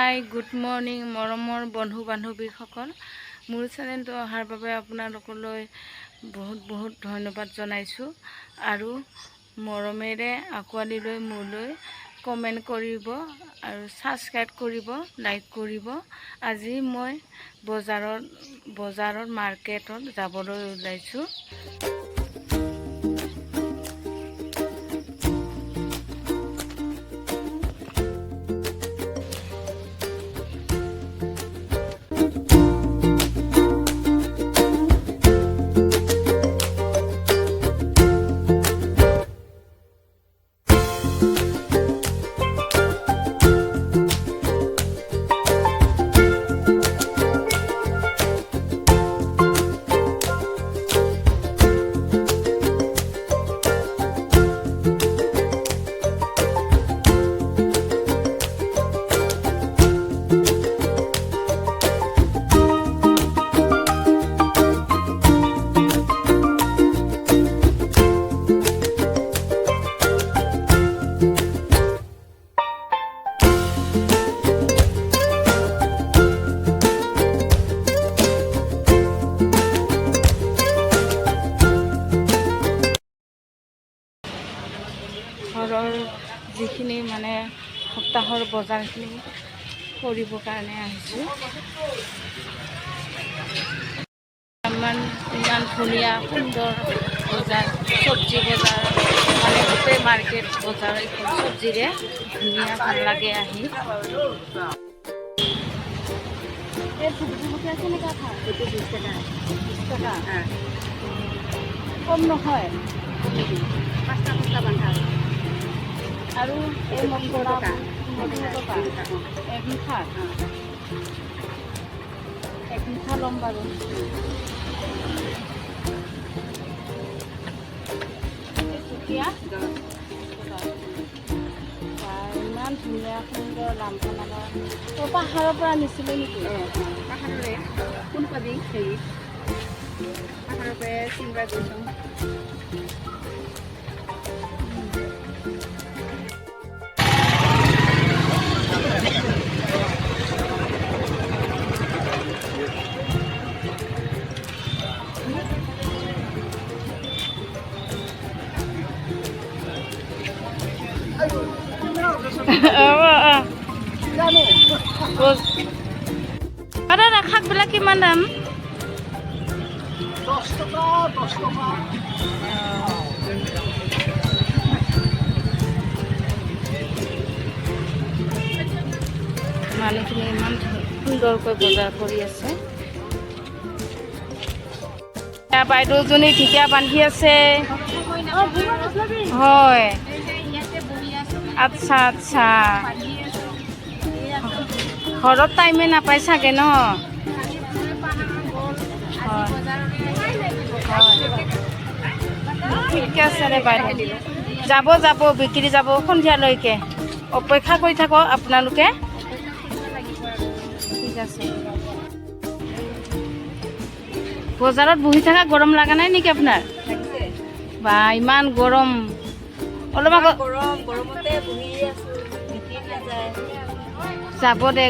Hi good morning মৰমৰ বন্ধু বান্ধৱীসকল মোৰ চেনেলটো অহাৰ বাবে আপোনালোকলৈ বহুত বহুত ধন্যবাদ জনাইছোঁ আৰু মৰমেৰে আঁকোৱালি লৈ মোলৈ কমেণ্ট কৰিব আৰু ছাবস্ক্ৰাইব কৰিব লাইক কৰিব। আজি মই বজাৰত মাৰ্কেটত যাবলৈ ওলাইছোঁ। ঘৰৰ যিখিনি মানে সপ্তাহৰ বজাৰখিনি কৰিবৰ কাৰণে আহিছোঁ। ইমান ধুনীয়া সুন্দৰ বজাৰ, চব্জি বজাৰ মানে গোটেই মাৰ্কেট বজাৰ চব্জিৰে ধুনীয়া ভাল লাগে আহি। কম নহয় আৰু এই মছলা এক মিঠা ল'ম বাৰু। ইমান ধুনীয়া সুন্দৰ লাম্পনালা পাহাৰৰ পৰা নিছিলোঁ নেকি? পাহাৰৰে কোন পাবি হেৰি পাহাৰৰ পৰা চিন্তা কৰিছোঁ। দাদা শাকবিলাক কিমান দাম? 10 টকা 10 টকা। মানুহখিনি ইমান সুন্দৰকৈ বজাৰ কৰি আছে। বাইদেউজনী ঢেকীয়া বান্ধি আছে। হয়, আচ্ছা আচ্ছা। ঘৰত টাইমে নাপায় চাগে ন? ঠিকে আছে দে বাইদেউ, যাব বিক্ৰী যাব সন্ধিয়ালৈকে। অপেক্ষা কৰি থাকক আপোনালোকে। ঠিক আছে। বজাৰত বহি থকা গৰম লগা নাই নেকি আপোনাৰ? বা ইমান গৰম। অলপ আগত যাব দে,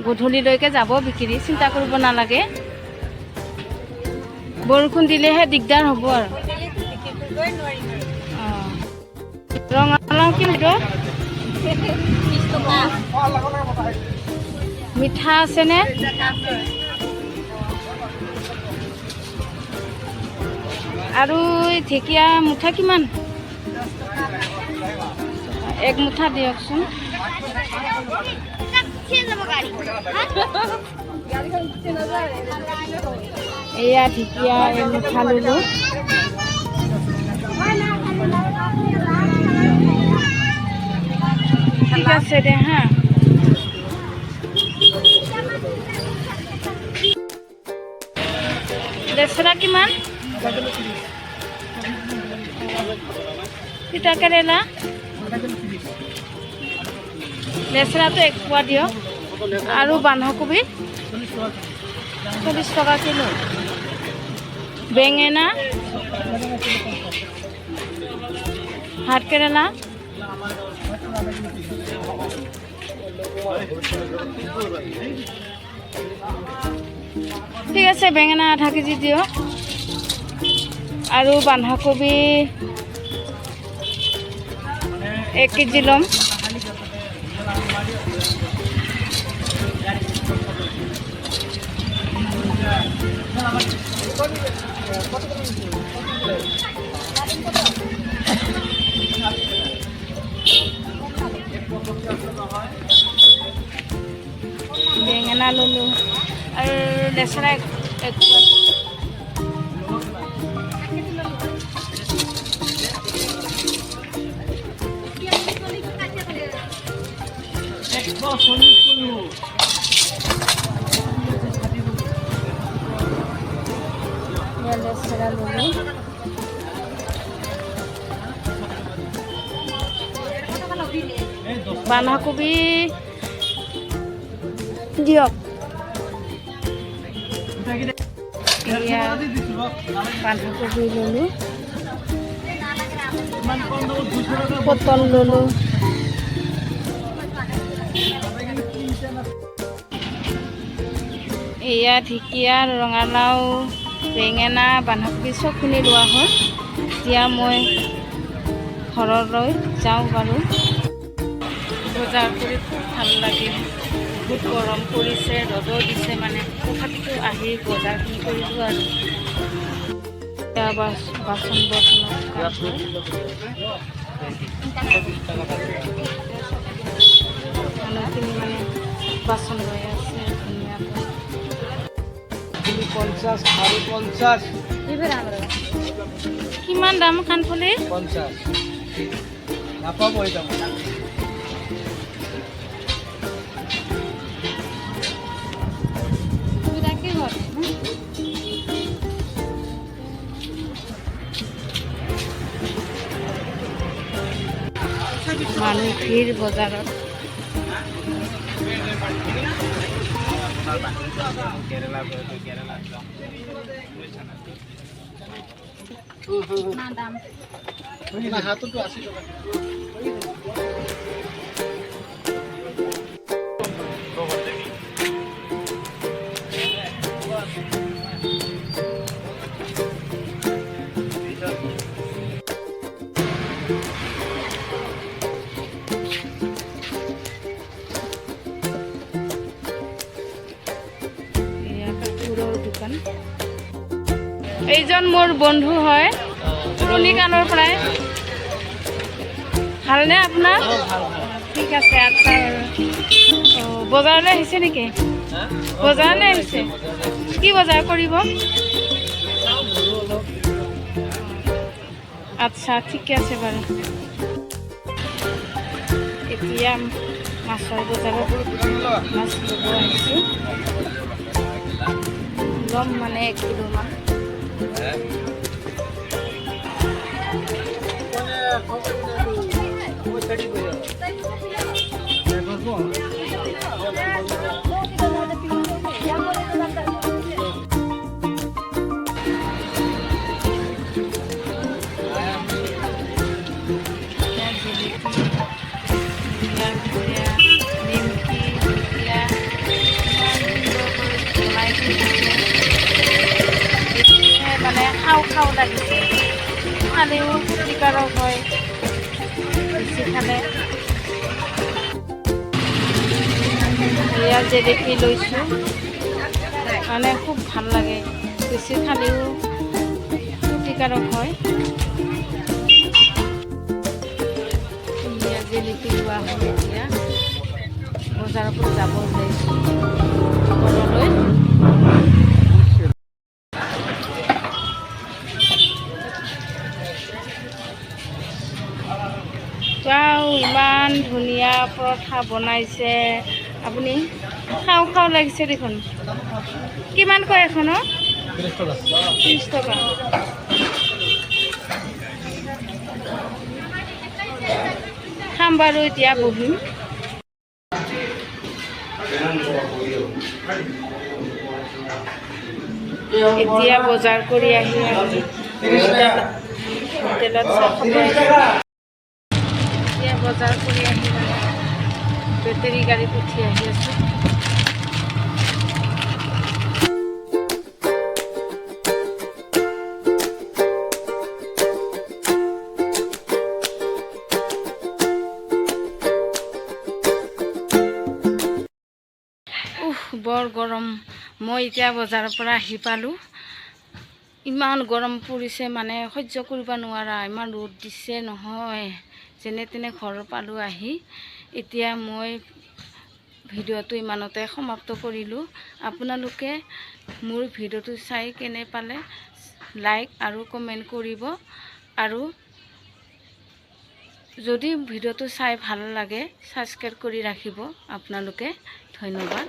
গধূলিলৈকে যাব বিক্ৰী, চিন্তা কৰিব নালাগে। বৰষুণ দিলেহে দিগদাৰ হ'ব আৰু। ৰঙালাও কি মিঠা আছেনে? আৰু ঢেকীয়া মুঠা কিমান? এক মুঠা দিয়কচোন। এয়া ঢেকীয়া এক মুঠা ললোঁ। ঠিক আছে দে হা। লেচৰা কিমান? তিতা কেৰেলা লেচৰাটো 1 পোৱা দিয়ক। আৰু বন্ধাকবি 40 টকা কিলো। বেঙেনা, ভাত কেৰেলা ঠিক আছে, বেঙেনা আধা কেজি দিয়ক আৰু বন্ধাকবি 1 কেজি ল'ম। বেঙেনা ল'লোঁ আৰু লেচেৰা 1 লেচেৰা ল'লোঁ। বন্ধাকবি দিয়ক। এয়া বন্ধাকবি ল'লোঁ, পটল ল'লোঁ, এয়া ঢেকীয়া, ৰঙালাও, বেঙেনা, বন্ধাকবি চবখিনি লোৱা হ'ল। এতিয়া মই ঘৰলৈ যাওঁ বাৰু। বজাৰ কৰি খুব ভাল লাগিল। বহুত গৰম পৰিছে, ৰ'দো দিছে, মানে তথাপিতো আহি বজাৰখিনি কৰিলোঁ আৰু। এতিয়া বাচন মানুহখিনি মানে বাচন লৈ আছে ধুনীয়াকৈ। 50 আৰু 50 কিমান দাম কাণফুলি? 50 নাপাব এটা মানুহ ভিৰ বজাৰত। হাততো 80 টকা। দোকান এইজন মোৰ বন্ধু হয়, তুলিকানৰ পৰাই। ভালনে আপোনাৰ? ঠিক আছে। আচ্ছা, বজাৰলৈ আহিছে নেকি? বজাৰলৈ আহিছে। কি বজাৰ কৰিব? আচ্ছা, ঠিকে আছে বাৰু। এতিয়া মাছৰ বজাৰত মাছ ল'ব আহিছোঁ। ল'ম মানে 1 কিলোমান। মানে খাওঁ লাগিছে, খালেও ক্ষতিকাৰক হয় বেছি খালে। এয়া জেলেপি লৈছোঁ, মানে খুব ভাল লাগে, বেছি খালেও ক্ষতিকাৰক হয়। এয়া জেলেপি লোৱা হ'ল। এতিয়া বজাৰৰ পৰা যাব ওলাইছোঁ ঘৰলৈ। ইমান ধুনীয়া পৰঠা বনাইছে আপুনি। খাওঁ লাগিছে দেখোন। কিমান কয় এখনো? 30 টকা। খাম বাৰু, এতিয়া বহিম। এতিয়া বজাৰ কৰি আহি আমি হোটেলত চাহ খাব আহিছোঁ। বজাৰ কৰি আহিলোঁ। বেটেৰী গাড়ীত উঠি আহি আছোঁ। বৰ গৰম। মই এতিয়া বজাৰৰ পৰা আহি পালোঁ। ইমান গৰম পৰিছে, মানে সহ্য কৰিব নোৱাৰা, ইমান ৰ'দ দিছে নহয়। যেনে তেনে ঘৰ পালোঁ আহি। এতিয়া মই ভিডিঅ'টো ইমানতে সমাপ্ত কৰিলোঁ। আপোনালোকে মোৰ ভিডিঅ'টো চাই কেনে পালে লাইক আৰু কমেণ্ট কৰিব, আৰু যদি ভিডিঅ'টো চাই ভাল লাগে ছাবস্ক্ৰাইব কৰি ৰাখিব আপোনালোকে। ধন্যবাদ।